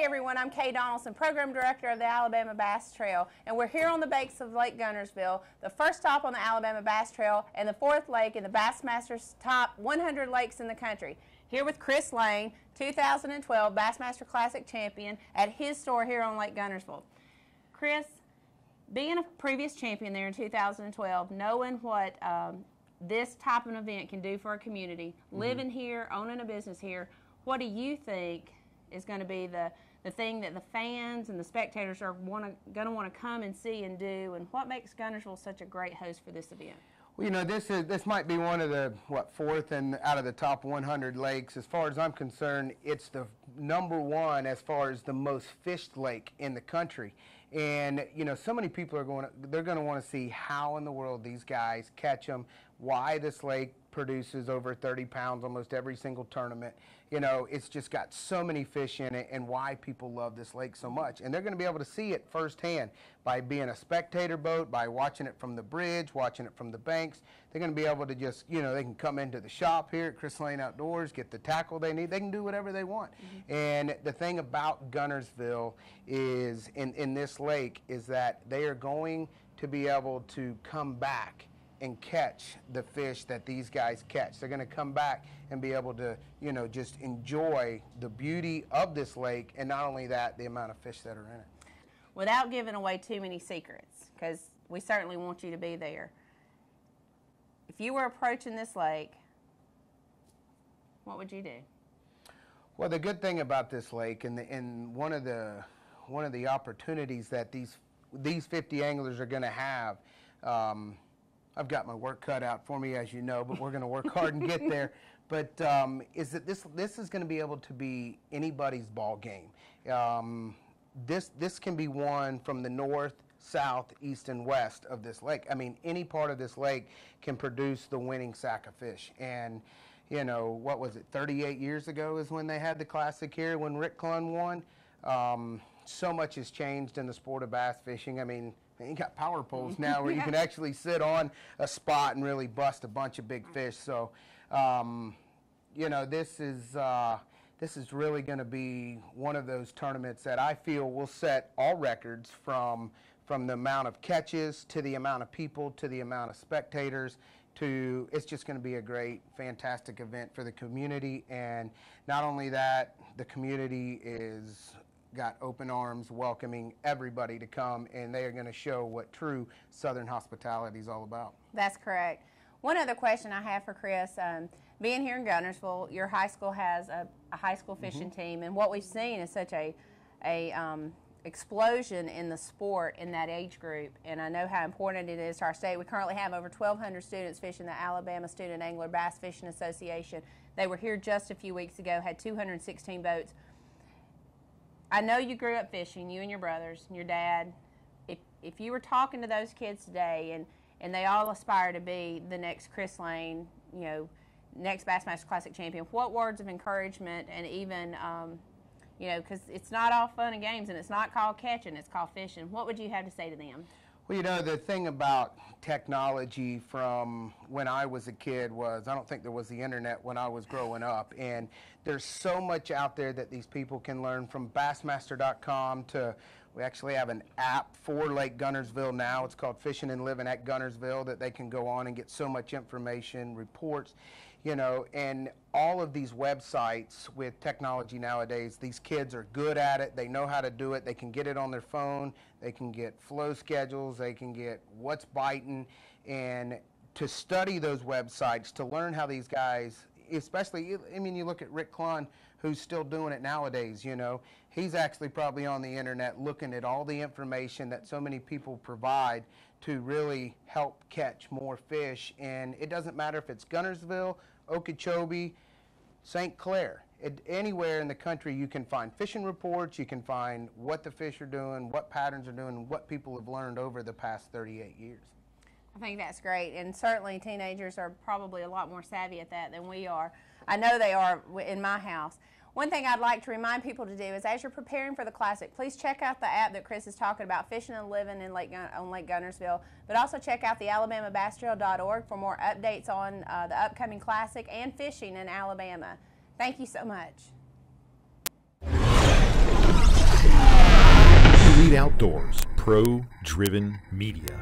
Hey everyone, I'm Kay Donaldson, Program Director of the Alabama Bass Trail, and we're here on the banks of Lake Guntersville, the first stop on the Alabama Bass Trail and the fourth lake in the Bassmaster's top 100 lakes in the country. Here with Chris Lane, 2012 Bassmaster Classic champion at his store here on Lake Guntersville. Chris, being a previous champion there in 2012, knowing what this type of event can do for a community, living here, owning a business here, what do you think is going to be the thing that the fans and the spectators are going to want to come and see and do, and what makes Guntersville such a great host for this event? Well, you know, this might be one of the fourth and out of the top 100 lakes. As far as I'm concerned, it's the #1 as far as the most fished lake in the country. And you know, so many people are going to want to see how in the world these guys catch them, why this lake produces over 30 pounds almost every single tournament. You know, it's just got so many fish in it, and why people love this lake so much. And they're going to be able to see it firsthand by being a spectator boat, by watching it from the bridge, watching it from the banks. They're going to be able to just, you know, they can come into the shop here at Chris Lane Outdoors, get the tackle they need. They can do whatever they want. And the thing about Guntersville is, in this lake, is that they are going to be able to come back and catch the fish that these guys catch. They're going to come back and be able to, you know, just enjoy the beauty of this lake, and not only that, the amount of fish that are in it. Without giving away too many secrets, because we certainly want you to be there, if you were approaching this lake, what would you do? Well, the good thing about this lake, and one of the opportunities that these 50 anglers are going to have, I've got my work cut out for me, as you know, but we're going to work hard and get there. But is that this is going to be able to be anybody's ball game. This can be won from the north, south, east, and west of this lake. I mean, any part of this lake can produce the winning sack of fish. And you know, what was it? 38 years ago is when they had the classic here, when Rick Clunn won. So much has changed in the sport of bass fishing. I mean, you got power poles now where you can actually sit on a spot and really bust a bunch of big fish. So, you know, this is really going to be one of those tournaments that I feel will set all records, from the amount of catches to the amount of people to the amount of spectators. It's just going to be a great, fantastic event for the community. And not only that, the community is got open arms welcoming everybody to come, and they are going to show what true Southern hospitality is all about. That's correct. One other question I have for Chris, being here in Guntersville, your high school has a high school fishing team, and what we've seen is such a explosion in the sport in that age group, and I know how important it is to our state. We currently have over 1,200 students fishing the Alabama Student Angler Bass Fishing Association. They were here just a few weeks ago, had 216 boats. I know you grew up fishing, you and your brothers and your dad. If you were talking to those kids today, and they all aspire to be the next Chris Lane, you know, next Bassmaster Classic champion, what words of encouragement, and even, you know, because it's not all fun and games, and it's not called catching, it's called fishing, what would you have to say to them? Well, you know, the thing about technology from when I was a kid was, I don't think there was the internet when I was growing up, and there's so much out there that these people can learn, from Bassmaster.com to, we actually have an app for Lake Guntersville now. It's called Fishing and Living at Guntersville, that they can go on and get so much information, reports, you know, and all of these websites with technology nowadays, these kids are good at it. They know how to do it. They can get it on their phone. They can get flow schedules. They can get what's biting. And to study those websites, to learn how these guys, especially, I mean, you look at Rick Clunn, who's still doing it nowadays, you know. He's actually probably on the internet looking at all the information that so many people provide to really help catch more fish. And it doesn't matter if it's Guntersville, Okeechobee, St. Clair. Anywhere in the country you can find fishing reports, you can find what the fish are doing, what patterns are doing, and what people have learned over the past 38 years. I think that's great, and certainly teenagers are probably a lot more savvy at that than we are. I know they are in my house. One thing I'd like to remind people to do is, as you're preparing for the Classic, please check out the app that Chris is talking about, Fishing and Living on Lake Guntersville, but also check out the AlabamaBassTrail.org for more updates on the upcoming Classic and fishing in Alabama. Thank you so much. Outdoors Pro Driven Media.